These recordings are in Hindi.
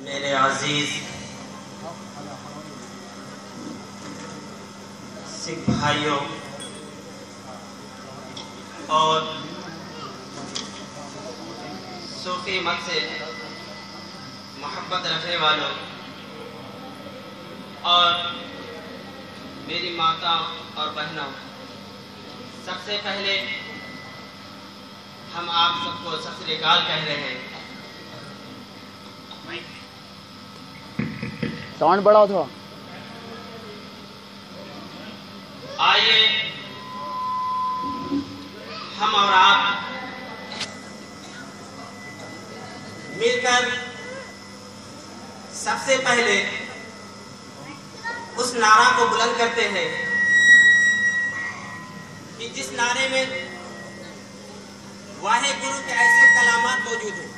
मेरे अजीज सिख भाइयों और सूफी मत से मोहब्बत रखने वालों और मेरी माता और बहनों, सबसे पहले हम आप सबको सत श्री अकाल कह रहे हैं। साउंड बढ़ाओ थोड़ा। आइए हम और आप मिलकर सबसे पहले उस नारा को बुलंद करते हैं कि जिस नारे में वाहे गुरु के ऐसे कलामात मौजूद हैं।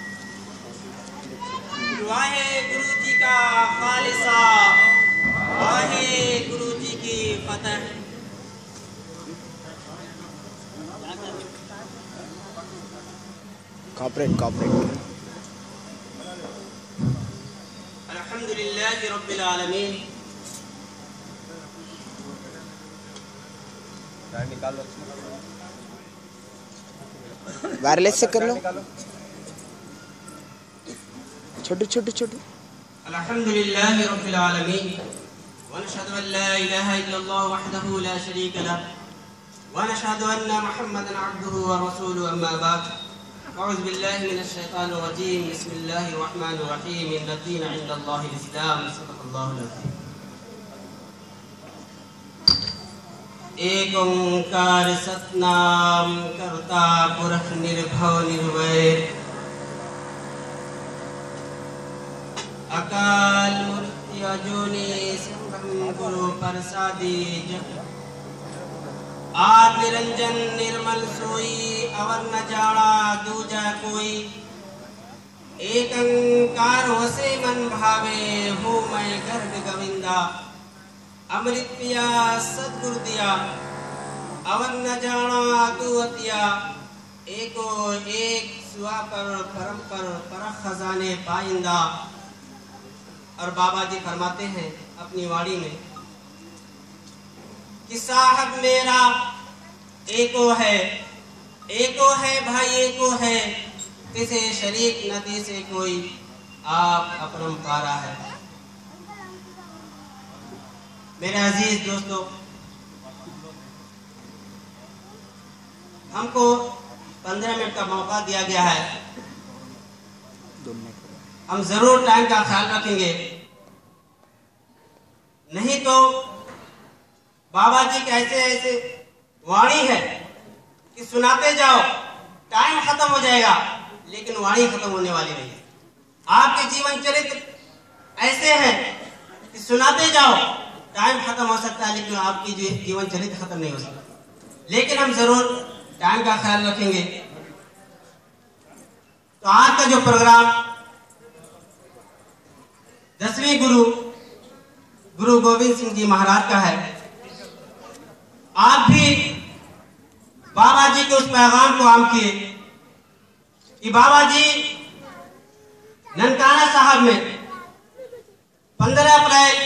वाहे गुरु जी का खालिसा, वाहे गुरु जी की फतह। कॉपरेट अल्हम्दुलिल्लाहि रब्बिल आलमीन। वायरलेस से कर लो, छोटी। अल्हम्दुलिल्लाहि रब्बिल आलमीन व नशहदु अन ला इलाहा इल्लल्लाह वहदहु ला शरीका लह व नशहदु अन्न मुहम्मदन अब्दुहु व रसूलुहु अम्मा बाद। अऊज़ु बिल्लाहि मिनश शैतानिर रजीम। बिस्मिल्लाहिर रहमानिर रहीम। इन्नद दीन इंदल्लाहिल इस्लाम। सल्लल्लाहु अलैहि। एक ओंकार सतनाम करता पुरख निर्भव निर्वैर, अकाल मूर्ति अजूनी सिंह गुरु प्रसादी जग। आद निरंजन निर्मल सोई, अवर न जाड़ा दूजा कोई। एक अंकार होसे मन भावे, हूँ मैं गर्ग गोविंदा। अमृत पिया सतगुरु दिया, अवर न जाना दुअतिया। एको एक सुआ पर परम पर परख खजाने पाइंदा। और बाबा जी फरमाते हैं अपनी वाणी में कि साहब मेरा एको है भाई एको है, तिसे शरीक नदी से कोई, आप अपरंपारा है। मेरे अजीज दोस्तों, हमको 15 मिनट का मौका दिया गया है। हम जरूर टाइम का ख्याल रखेंगे, नहीं तो बाबा जी के ऐसे वाणी है कि सुनाते जाओ, टाइम खत्म हो जाएगा लेकिन वाणी खत्म होने वाली नहीं है। आपके जीवन चरित्र ऐसे हैं कि सुनाते जाओ, टाइम खत्म हो सकता है लेकिन आपकी जीवन चरित्र खत्म नहीं हो सकता। लेकिन हम जरूर टाइम का ख्याल रखेंगे। तो आज का जो प्रोग्राम 10वें गुरु गोविंद सिंह जी महाराज का है। आप भी बाबा जी के उस पैगाम को आम किए कि बाबा जी ननकाना साहब में 15 अप्रैल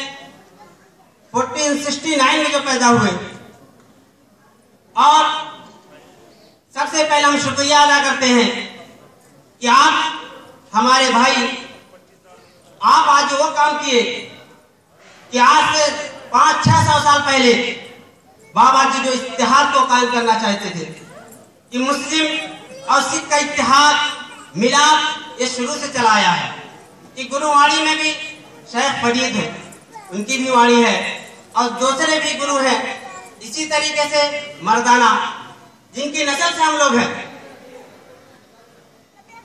1469 में जो पैदा हुए, और सबसे पहले हम शुक्रिया अदा करते हैं कि आप हमारे भाई, आप आज वो काम किए कि आज से 500-600 साल पहले बाबा जी जो इत्तेहाद को कायम करना चाहते थे कि मुस्लिम और सिख का इत्तेहाद मिलाप, ये शुरू से चला आया है। कि गुरुवाणी में भी शेख फरीद है, उनकी भी वाणी है, और दूसरे भी गुरु हैं इसी तरीके से मर्दाना, जिनकी नस्ल से हम लोग हैं।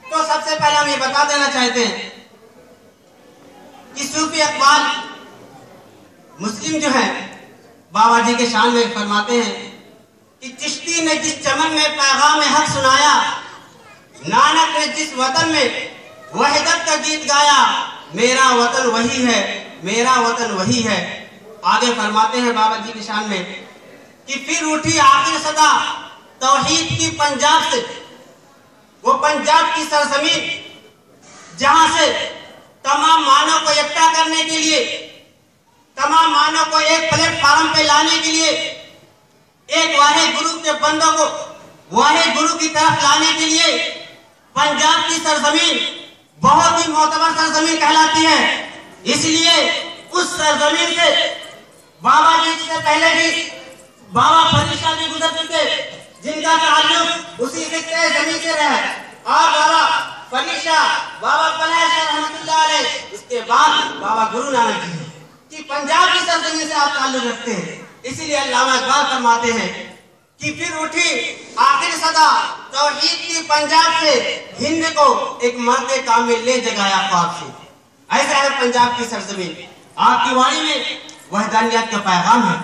तो सबसे पहले हम ये बता देना चाहते हैं कि सूफी अकबाल मुस्लिम जो है बाबा जी के शान में फरमाते हैं कि चिश्ती ने जिस चमन में पैगाम हक सुनाया, नानक ने जिस वतन में वहदत का गीत गाया, मेरा वतन वही है, मेरा वतन वही है। आगे फरमाते हैं बाबा जी की शान में कि फिर उठी आखिर सदा तौहीद की पंजाब से, वो पंजाब की सरजमीन जहां से तमाम मानव पैगाम पे लाने के लिए, एक वाहे गुरु के बंदों को वाहे गुरु की तरफ लाने के लिए पंजाब की सरजमीन बहुत ही मोतबर सरजमीन कहलाती है। इसलिए उस सरजमीन से बाबा जी से पहले भी बाबा फरीद शाह जी गुजर चुके, जिनका ताल्लुक उसी खित्ते जमीन से रहा। और बाबा फरीद शाह, बाबा पनाह शाह रहमतुल्लाह अलैह, इसके बाद बाबा गुरु नानक जी कि पंजाब की सरजमीन से आप ताल्लुक रखते हैं। इसीलिए अल्लामा इकबाल फरमाते हैं कि फिर उठी आखिर सदा तौहीद की पंजाब से, हिंद को एक मर्द कामिल ले जगाया ख्वाब से। ऐसा है पंजाब की सरजमीन। आपकी वाणी में वहदानियत का पैगाम है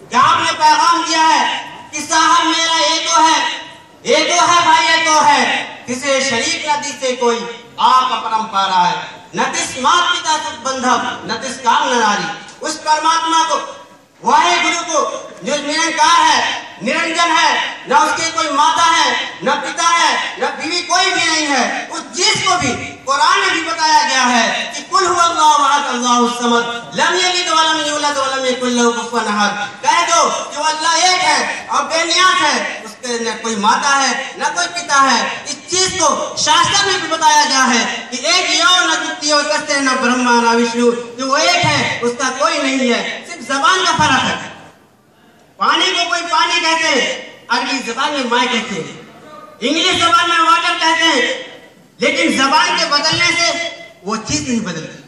कि आपने पैगाम दिया है कि साहब मेरा एक है भाई, एक है, किसे शरीक नदी से कोई आप अपरंपरा है, न तिस मात पिता से बंधव, न तिस काम न नारी। उस परमात्मा को, वाहे गुरु को, जो निरंकार है, निरंजन है, न उसके कोई माता है, न पिता है, न बीवी, कोई भी नहीं है। उस चीज को भी कुरान में भी बताया गया है कि कुल हुवल्लाहु अहद अल्लाहुस समद लम यलिद व लम यूलद व लम यकुल लहू कुफुवन अहद। कह दो कि वो अल्लाह एक है और बेनियाज है, उसके न कोई माता है न कोई पिता है। इस चीज को शास्त्र में भी बताया गया है कि एक यो न द्वितीय कस्ते न ब्रह्मा न विष्णु, जो वो एक है, उसका कोई नहीं है। सिर्फ जबान का फर्क है। पानी को कोई पानी कहते हैं, अरबी जबान में माय कहते हैं, इंग्लिश जबान में वाटर कहते हैं, लेकिन जबान के बदलने से वो चीज नहीं बदलती,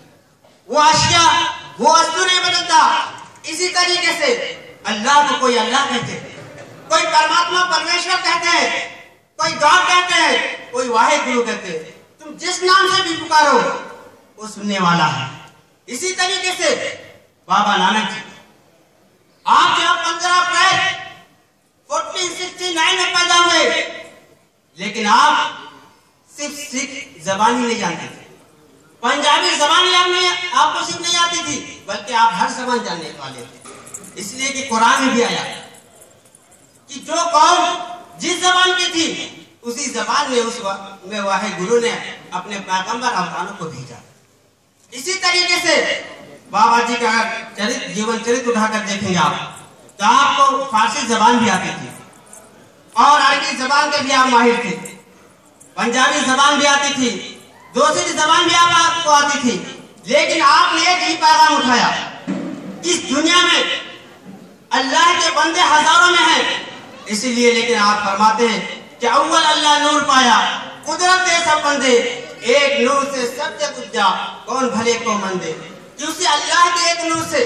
वो अशिया, वो वस्तु नहीं बदलता। इसी तरीके से अल्लाह को कोई अल्लाह कहते हैं, कोई परमात्मा परमेश्वर कहते हैं, कोई गॉड कहते हैं, कोई वाहे गुरु कहते हैं। तुम जिस नाम से भी पुकारो वो सुनने वाला है। इसी तरीके से बाबा नानक जी, आप जब 15 अप्रैल 1469 में पैदा हुए, लेकिन आप सिर्फ सिख जबान ही नहीं जानते थे, पंजाबी जबान आपको सिर्फ नहीं आती थी, बल्कि आप हर जबान जानने वाले थे। इसलिए कि कुरान में भी आया कि जो कौम जिस जबान की थी उसी जबान में उस में वाहे गुरु ने अपने पैगंबर अवतारों को भेजा। इसी तरीके से बाबा जी का चरित्र, जीवन चरित्र उठाकर देखेंगे आप, तो आपको फारसी जबान भी आती थी और अरबी जबान के भी आप माहिर थे, पंजाबी जबान भी आती थी, दूसरी जबान भी आपको आती थी, लेकिन आपने एक ही पैगाम उठाया। इस दुनिया में अल्लाह के बंदे हजारों में हैं, इसीलिए लेकिन आप फरमाते हैं कि अव्वल अल्लाह नूर पाया, कुदरत दे सब बंदे, एक नूर से सब जग उपजा, कौन भले को मंदे। कि उसी अल्लाह के एक नूर से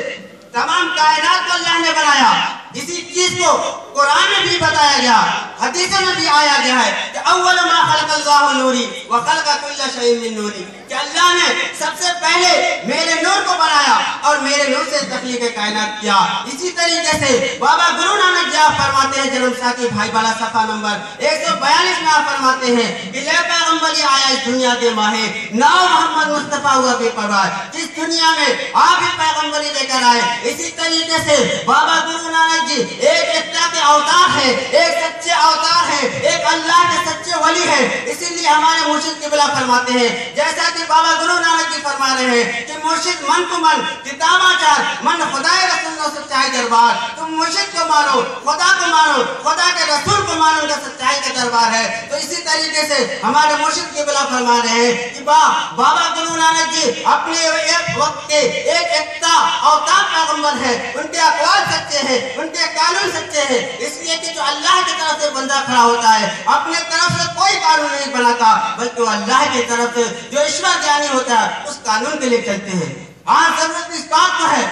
तमाम कायनात को अल्लाह ने बनाया। इसी चीज को कुरान में भी बताया गया, हदीस में भी आया गया है कि अव्वल मा खलक़ल्लाहु नूरी व खलक़ कुल्ल शैइन मिन नूरी, कि अल्लाह ने सबसे पहले मेरे नूर को बनाया और मेरे नूर से तख्लीक़ कायनात किया। इसी तरीके से बाबा गुरु नानक जी आप फरमाते हैं, जन्म साथी भाई वाला सफा नंबर 142 में आप फरमाते हैं कि ले पैगंबरी आया इस दुनिया के माहे, नाम मोहम्मद मुस्तफा हुआ बेपरवाह, जिस दुनिया में आप ही पैगंबरी लेकर आए। इसी तरीके से बाबा गुरु नानक जी एक एकता के अवतार है, एक सच्चे अवतार है, एक अल्लाह के सच्चे वली है। इसीलिए हमारे मुर्शिद किबला फरमाते हैं, जैसा कि बाबा गुरु नानक जी फरमा रहे हैं कि मुर्शिद मन को मन किताबाचार मन खुदाए रसूल सच्चाई दरबार। तुम मुर्शिद को मानो, खुदा को मानो, खुदा के रसूल को मानो, उनका सच्चाई का दरबार है। तो इसी तरीके से हमारे मुर्शिद किबला फरमा रहे हैं कि बाबा गुरु नानक जी अपने एक वक्त के एक एकता अवतार पैगंबर है, उनके अक़वाल सच्चे हैं, उनके कानून सच्चे हैं। इसलिए कि जो अल्लाह की तरफ से बंदा खड़ा होता है, अपने तरफ से कोई कानून नहीं बनाता, बल्कि अल्लाह की तरफ से जो ईश्वर ज्ञानी होता है उस कानून के लिए चलते हैं। आज जरूरत इस बात को है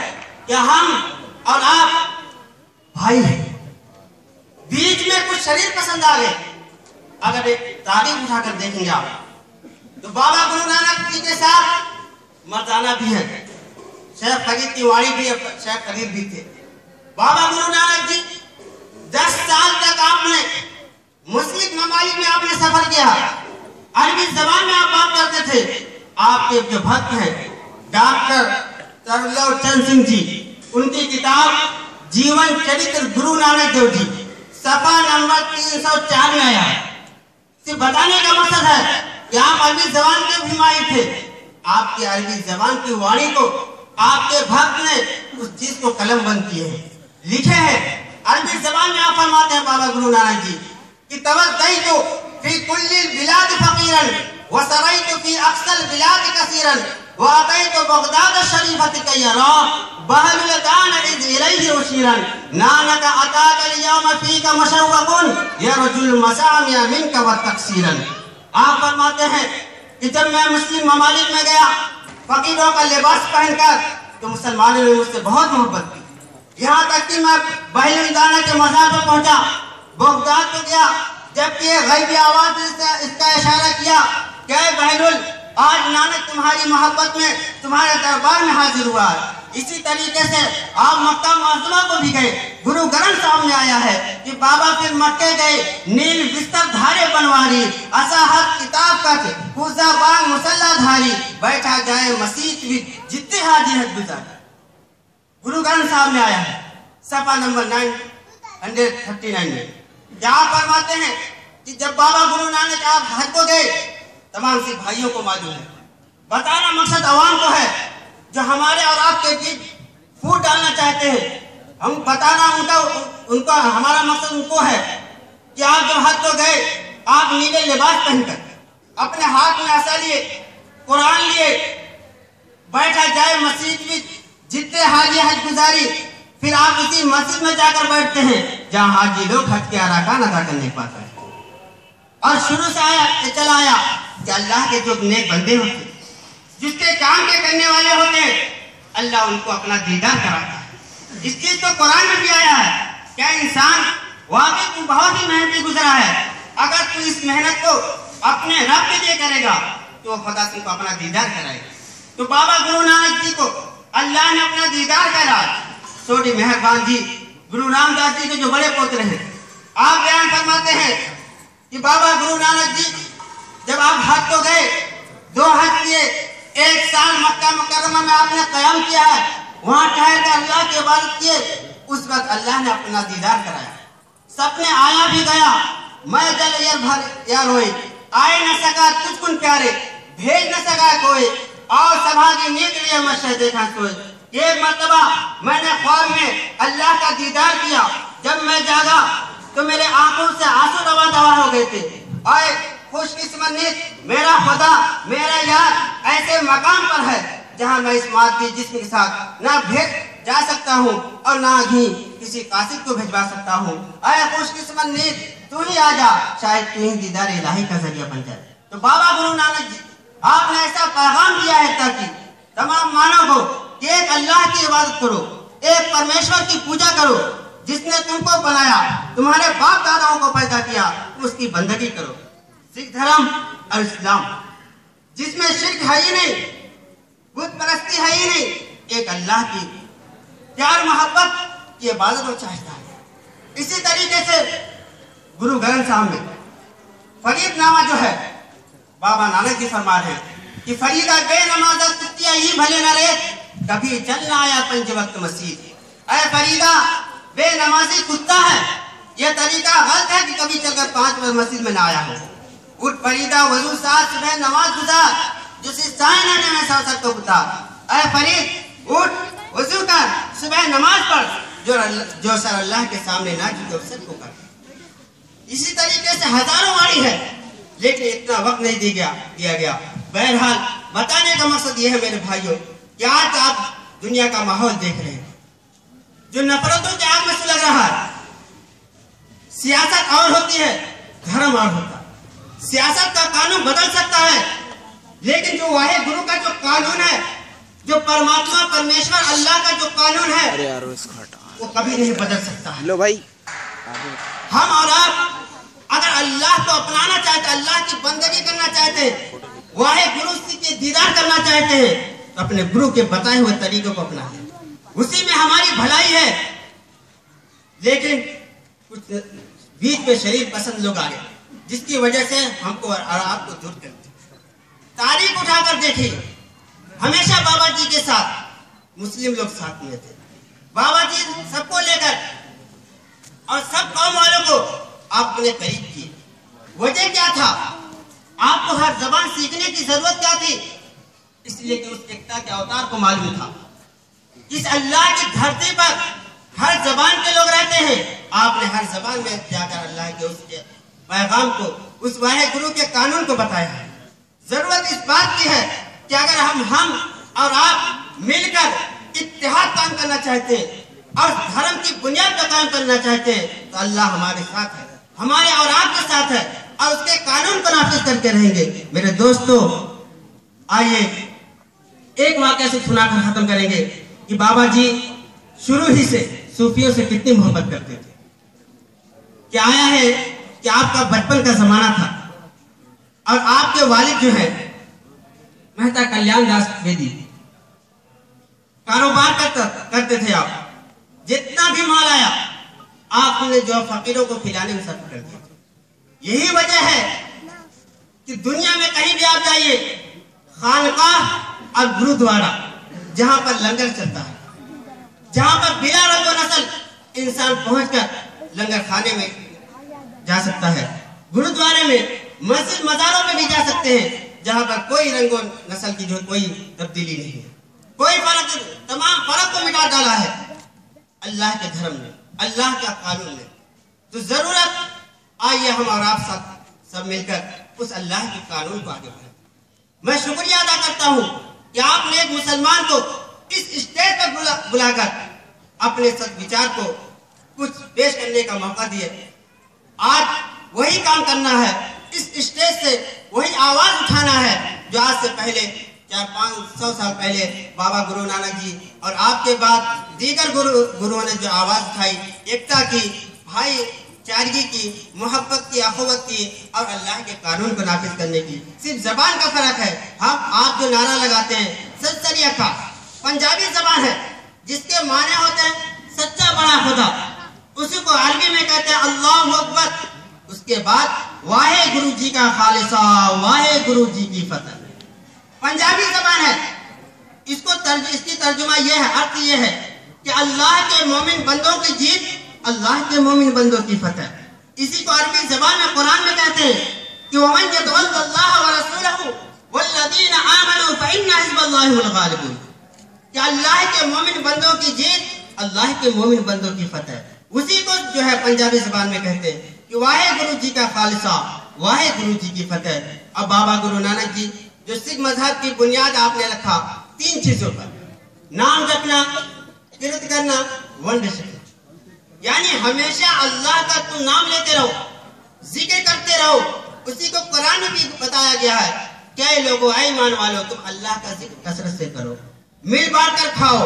कि हम और आप भाई हैं, बीच में कुछ शरीर पसंद आ गए। अगर एक तारीख उठाकर देखेंगे आप, तो बाबा गुरु नानक जी के साथ मर्दाना भी है, शेख फरीद की वाणी भी, शेख फरीद भी थे। बाबा गुरु नानक जी 10 साल तक आपने मुस्लिम ममालिक में आपने सफर किया, अरबी जबान में आप बात करते थे। आपके जो भक्त हैं डॉक्टर तरलोर चंद सिंह जी, उनकी किताब जीवन चरित्र गुरु नानक देव जी सफा नंबर 304 में आया। सिर्फ बताने का मकसद है कि आप अरबी जबान के भी माहिर थे, आपकी अरबी जबान की वाणी को आपके भक्त ने उस चीज को कलम बंद किए हैं। लिखे हैं। अरबी जबान में आप फरमाते हैं बाबा गुरु नानक जी कि तवज्जहतु फी कुल्लिल बिलाद फकीरन व सरैतु फी अक्सल बिलाद कसीरन व अतैतु बगदाद शरीफत कयरा बहलुल दान इद इलैहि उशीरन नानक अताक अल-यौम फीका मुशव्वकुन यरजुल मसामिया मिनका व तकसीरन। आप फरमाते हैं कि जब मैं मुस्लिम ममालिक में गया फकीरों का लिबास पहनकर तो मुसलमानों ने मुझसे बहुत मोहब्बत की। यहाँ तक कि मैं बहलुल दाना के मज़ार पर पहुंचा, बगदाद तो गया, जबकि गैबी आवाज ने इसका इशारा किया कि बहलुल आज नानक तुम्हारी मोहब्बत में तुम्हारे दरबार में हाजिर हुआ है। इसी तरीके से आप मक्का मुअज़्ज़मा को भी गए। गुरु ग्रंथ सामने आया है कि बाबा फिर मक्के गए, नील बिस्तर धारे बनवारी, असाहत किताब कच पूजा बांग मुसल्ला धारी, बैठा जाए मसीह भी जितने हाजी हज गुजारी। गुरु ग्रंथ सामने आया है सफा नंबर 939 में। यहाँ फरमाते हैं कि जब बाबा गुरु नानक आप हज को गए, तमाम सिख भाइयों को मालूम है, बताना मकसद अवाम को है जो हमारे और आपके बीच फूट डालना चाहते हैं। हम बताना उनका हमारा मकसद उनको है कि आप जब हज को गए, आप नीले लिबास पहनकर अपने हाथ में असा लिए, कुरान लिए, बैठा जाए मस्जिद में जितने हाजी हज गुजारी, फिर आप उसी मस्जिद में जाकर बैठते हैं जहाँ हाजी लोग हज के अरकान अदा करने पाते हैं। और शुरू से आया चला आया कि अल्लाह के जो नेक बंदे होते, जिसके काम के करने वाले होते, अल्लाह उनको अपना दीदार कराता है। इस चीज तो कुरान में भी आया है, क्या इंसान वाकई तू बहुत ही मेहनती गुजरा है, अगर तू इस मेहनत को अपने रब के लिए करेगा तो खुदा तुमको अपना दीदार कराएगा। तो बाबा गुरु नानक जी को अल्लाह ने अपना दीदार करा। छोटी मेहरबान जी गुरु रामदास जी के जो बड़े पुत्र हैं, आप बयान फरमाते हैं कि बाबा गुरु नानक जी जब आप हज को गए, 2 हज किए, 1 साल मक्का मुकर्रमा में आपने क़याम किया है, वहाँ ठहर कर अल्लाह की इबादत किए, उस वक्त अल्लाह ने अपना दीदार कराया। सपने आया भी गया, मैं जल यार रोए, आए न सका तुझकुन प्यारे, भेज न सका कोई, और सभा की नींद लिए मैं देखा सोए। एक मर्तबा मैंने ख्वाब में अल्लाह का दीदार किया, जब मैं जागा तो मेरे आंखों से आंसू रवा दवा हो गए थे। और खुशकिस्मत मेरा खुदा मेरा यार ऐसे मकाम पर है जहाँ मैं इस मादगी जिस्म के साथ ना भेज जा सकता हूँ और ना ही किसी कासिद को भिजवा सकता हूँ। अरे खुशकिस्मत नींद तू ही आ जा, शायद तू ही दीदार इलाही का जरिया बन जाए। तो बाबा गुरु नानक जी आपने ऐसा पैगाम दिया है ताकि तमाम मानव को कि एक अल्लाह की इबादत करो, एक परमेश्वर की पूजा करो, जिसने तुमको बनाया, तुम्हारे बाप दादाओं को पैदा किया, उसकी बंदगी करो। सिख धर्म और इस्लाम जिसमें शिर्क है ही नहीं, बुत परस्ती है ही नहीं, एक अल्लाह की प्यार मोहब्बत की इबादत को चाहता है। इसी तरीके से गुरु ग्रंथ साहब में फरीदनामा जो है, बाबा नानक जी फरमा रहे हैं कि फरीदा बेनमाज़ कुत्तिया ही भले न रे, कभी चल ना आया 5 वक्त मस्जिद। अरे फरीदा बेनमाजी कुत्ता है, यह तरीका गलत है कि कभी चलकर 5 वक्त मस्जिद में ना आया हो। उठ फरीदा वजू साथ सुबह नमाज गुजार, जो साइन में सौ सकते कुत्ता। अरे फरीद उठ वजू कर, सुबह नमाज पढ़, जो सर अल्लाह के सामने ना झुके सबको कर। इसी तरीके से हजारों वाणी है, लेकिन इतना वक्त नहीं दिया गया। बहरहाल बताने का मकसद यह है मेरे भाइयों कि आज आप दुनिया का माहौल देख रहे हैं जो नफरतों के आग में सुलग रहा है। सियासत और होती है, धर्म और होता है। सियासत का कानून बदल सकता है, लेकिन जो वाहे गुरु का जो कानून है, जो परमात्मा परमेश्वर अल्लाह का जो कानून है, वो कभी नहीं बदल सकता है। लो भाई, हम और आप अगर अल्लाह को अपनाना चाहते, अल्लाह की बंदगी करना चाहते, वाहे गुरु के दीदार करना चाहते हैं, तो अपने गुरु के बताए हुए तरीकों को अपनाएं, उसी में हमारी भलाई है। लेकिन कुछ बीच में शरीर पसंद लोग आ गए, जिसकी वजह से हमको और आपको दूर कर दिया। तारीख उठाकर देखिए, हमेशा बाबा जी के साथ मुस्लिम लोग साथ में थे। बाबा जी सबको लेकर और सब कौम वालों को आपने करीब किए। वजह क्या था? आपको हर जबान सीखने की जरूरत क्या थी? इसलिए कि उस एकता के अवतार को मालूम था। इस अल्लाह की धरती पर हर जबान के लोग रहते हैं, आपने हर जबान में जाकर अल्लाह के उसके पैगाम को, उस वाहे गुरु के कानून को बताया है। जरूरत इस बात की है कि अगर हम और आप मिलकर इत्तेहाद काम करना चाहते हैं और धर्म की बुनियाद पर काम करना चाहते हैं तो अल्लाह हमारे साथ है, हमारे और आपके साथ है और उसके कानून को नाफिज करके रहेंगे। मेरे दोस्तों, आइए एक वाक़या से सुनाकर खत्म करेंगे कि बाबा जी शुरू ही से सूफियों से कितनी मोहब्बत करते थे। क्या आया है कि आपका बचपन का जमाना था और आपके वालिद जो है मेहता कल्याण दास द्विवेदी, कारोबार करते थे। आप जितना भी माल आया आपने जो फकीरों को खिलाने में सर्फ कर दिया। यही वजह है कि दुनिया में कहीं भी आप जाइए, खानकाह और गुरुद्वारा जहां पर लंगर चलता है, जहां पर बिला रंग नस्ल इंसान पहुंचकर लंगर खाने में जा सकता है। गुरुद्वारे में, मस्जिद मज़ारों में भी जा सकते हैं जहां पर कोई रंगो नस्ल की जो कोई तब्दीली नहीं है, कोई फर्क, तमाम फर्क को मिटा डाला है अल्लाह के धर्म ने, अल्लाह का कानून ने। तो जरूरत आइए हम और आप सब मिलकर उस अल्लाह के कानून को आगे बढ़ाएं। मैं शुक्रिया अदा करता हूं कि आपने एक मुसलमान को इस स्टेज पर बुलाकर अपने सद्विचार को कुछ पेश करने का मौका दिया। आज वही काम करना है, इस स्टेज से वही आवाज उठाना है जो आज से पहले 400-500 साल पहले बाबा गुरु नानक जी और आपके बाद दीगर गुरुओं ने जो आवाज उठाई, एकता की, भाईचारगी की, मोहब्बत की, अखुवत की और अल्लाह के कानून को नाफिज करने की। सिर्फ जबान का फर्क है। आप जो नारा लगाते हैं सत्सरिया का पंजाबी जबान है जिसके माने होते हैं सच्चा बड़ा खुदा, उसी को अरबी में कहते हैं अल्लाहु अकबर। उसके बाद वाहे गुरु जी का खालिसा, वाहे गुरु जी की फतह। पंजाबी जबान है, इसकी तर्जुमा यह है, अर्थ यह है कि अल्लाह के मोमिन बंदों की जीत, अल्लाह के मोमिन बंदों की फतह। इसी को अरबी जबान में कुरान में कहते हैं कि वमन यतवल्लल्लाह व रसूलहु वल्लज़ीना आमनू फइन्ना हिज़्बल्लाहि हुमुल गालिबून, कि अल्लाह के मोमिन बंदों की जीत, अल्लाह के मोमिन बंदों की फतह। उसी को जो है पंजाबी जबान में कहते हैं कि वाहे गुरु जी का खालिसा, वाहे गुरु जी की फतह। अब बाबा गुरु नानक जी जो सिख मजहब की बुनियाद आपने रखा 3 चीजों पर, नाम जपना, किरत करना, वंड शिकना। यानी हमेशा अल्लाह का तुम नाम लेते रहो, जिक्र करते रहो। उसी को कुरान में भी बताया गया है, क्या लोगों ऐ ईमान वालों तुम अल्लाह का जिक्र कसरत से करो, मिल बांट कर खाओ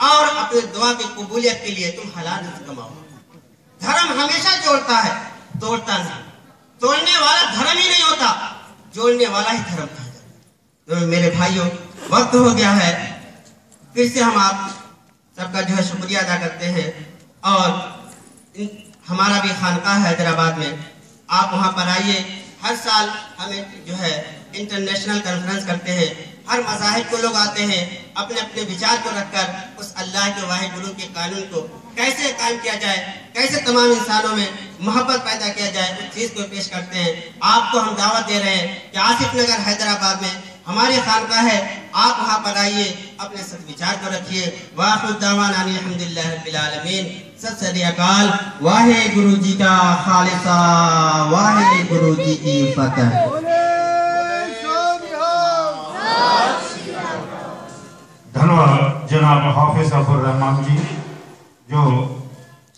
और अपने दुआ की कबूलियत के लिए तुम हलाल रिज़्क़ कमाओ। धर्म हमेशा जोड़ता है, तोड़ता नहीं। तोड़ने वाला धर्म ही नहीं होता, जोड़ने वाला ही धर्म है। तो मेरे भाइयों, वक्त हो गया है, फिर से हम आप सबका जो है शुक्रिया अदा करते हैं। और हमारा भी खानकाह है हैदराबाद में, आप वहाँ पर आइए। हर साल हमें जो है इंटरनेशनल कॉन्फ्रेंस करते हैं, हर मज़ाहिब को लोग आते हैं, अपने अपने विचार को रखकर उस अल्लाह के वाहिद गुरु के कानून को कैसे कायम किया जाए, कैसे तमाम इंसानों में मोहब्बत पैदा किया जाए, उस चीज़ को पेश करते हैं। आपको हम दावत दे रहे हैं कि आसिफ नगर हैदराबाद में हमारी खानकाह है, आप वहाँ पर आइए, अपने सद्विचार को रखिए। वाखिर दावाना अल्हम्दुलिल्लाहि रब्बिल आलमीन। सत श्री अकाल। वाहे गुरु जी का खालिसा, वाहे गुरु जी की फतह। धन्यवाद जनाब हाफिज अफर रहमान जी, जो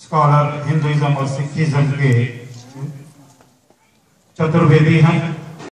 स्कॉलर हिंदुइज्म और सिखिज्म के चतुर्वेदी हैं।